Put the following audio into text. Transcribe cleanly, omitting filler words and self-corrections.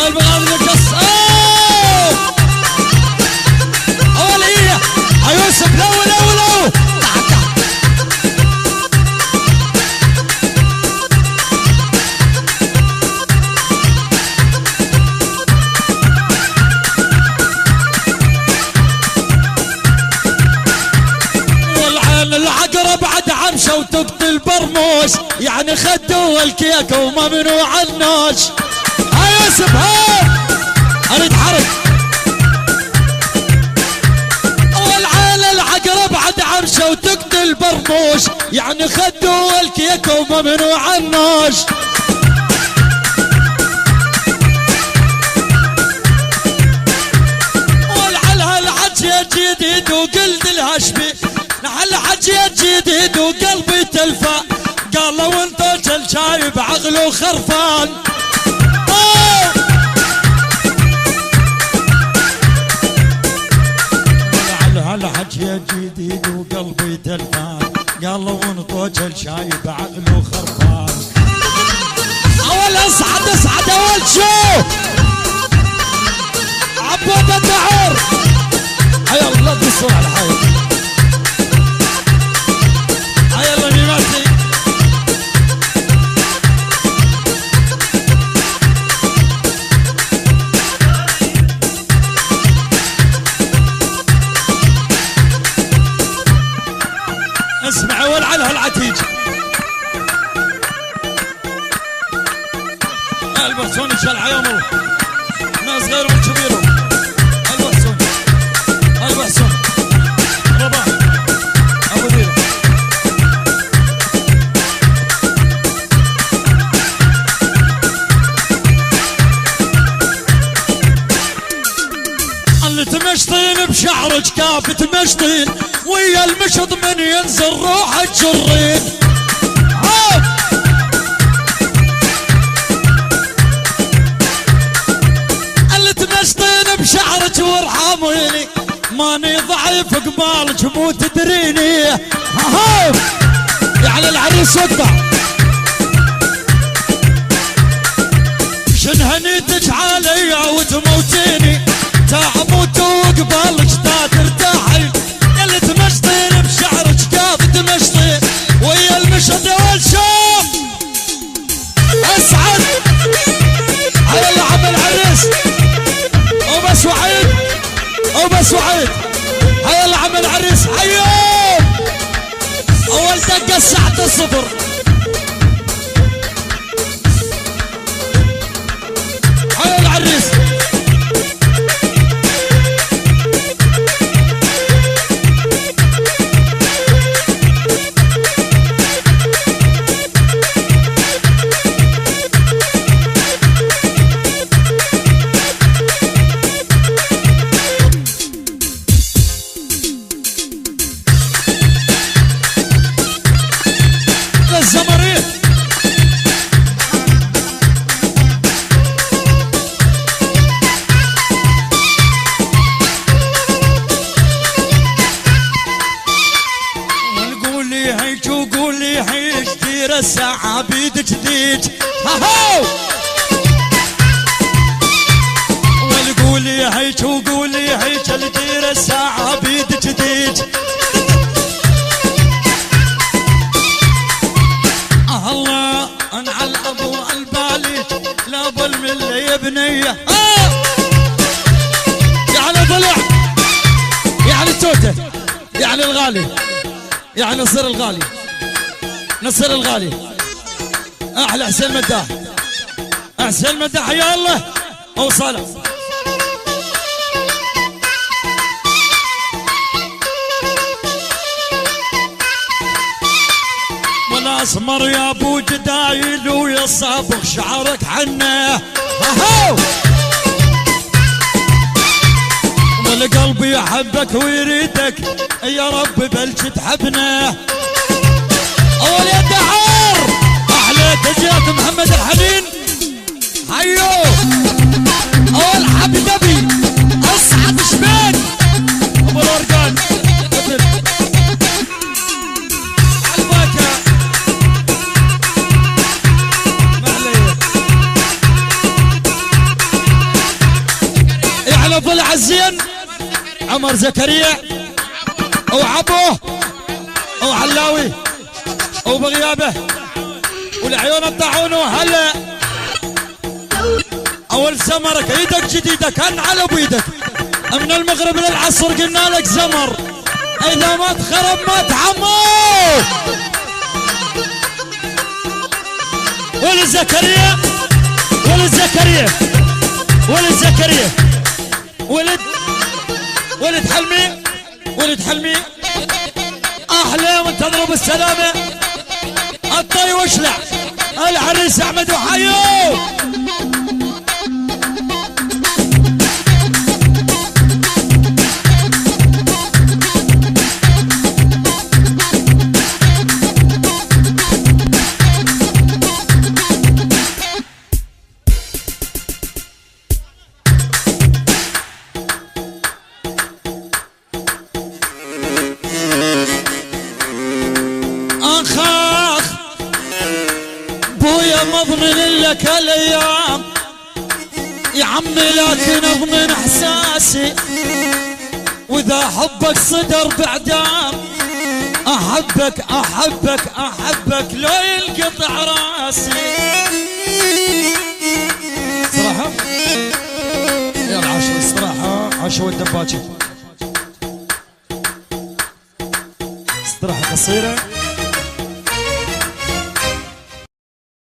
البغاض مقص اوليه يوسف لو لو لو والعين العقرب عد عمشه وتقتل برموش يعني خدوا الكيك وممنوع النوش. ها يوسف ها اريد حرك. والعين العقرب عد عمشه وتقتل برموش يعني خدوا الكيك وممنوع النوش. والعلها الحجي جديد وقلت لها شبي نحل حجي جديد وقلبي تلفى قالوا انت شايب عقله خرفان. على حجي جديد وقلبي تلفان قالوا انت شايب عقله خرفان. اول اصعد اصعد اول شو عبود النعور. هيا الله بيصور على الحي. هيا الله ميماتي. اسمع والعلها العتيج البرسوني شلع يومه ناس غير وكبيرهم. البرسوني البرسوني رباح ابو ديره اللي تمشطين بشعرك كاف تمشطين ويا المشط من ينزل روحك جرين. اللي تمشطين بشعرك وارحميني ماني ضعيف قبالك مو تدريني. يعني العريس وقع شنهنيتك عليا وتموتيني تعموت وقبالك تا ترتاحي. اللي تمشطين بشعرك كاف تمشطين ويا المشط والشوف اسعد. على اللعب العريس وبس وعيد وبس وعيد. هيا اللعب العريس حيو اول دقه الساعه الصفر. هيا العريس الزمرير. ونقولي هيك وقولي هيك دير الساعة بيدك ديج. هاهو ونقولي هيك وقولي هيك دير الساعة بيدك ديج. الله انعى الابو البالي لا بالمله يا بنيه. يعني ضلع يعني التوته يعني الغالي يعني نصر الغالي نصر الغالي احلى حسين مداح حسين مداح يا الله اوصله. والاسمر يا ابو جدايل ويا صابغ شعرك حنه. هاهو والقلب يحبك ويريدك يا رب بلش تحبنا. اول يا دعار احلى تجيات محمد الحنين. هيو اول حبيب ابي اصعد شبين ابو الورقان على ضلع الزين عمر زكريا وعبوه وعلاوي وبغيابه والعيون الطاعون وهلا اول سمرك ايدك جديده كان على بيدك من المغرب للعصر قلنا لك زمر اذا ما تخرب ما تعمر. ولد زكريا ولد زكريا ولد زكريا ولد حلمي ولد حلمي احلى وانتظروا بالسلامه الطي واشلع العريس احمد وحيو. اخ بويا مضمن لك الايام يا عمي لكن اضمن احساسي واذا حبك صدر بعدام احبك احبك احبك لو ينقطع راسي. صراحة يا العشر الصراحة عشو الدباجي استراحة قصيرة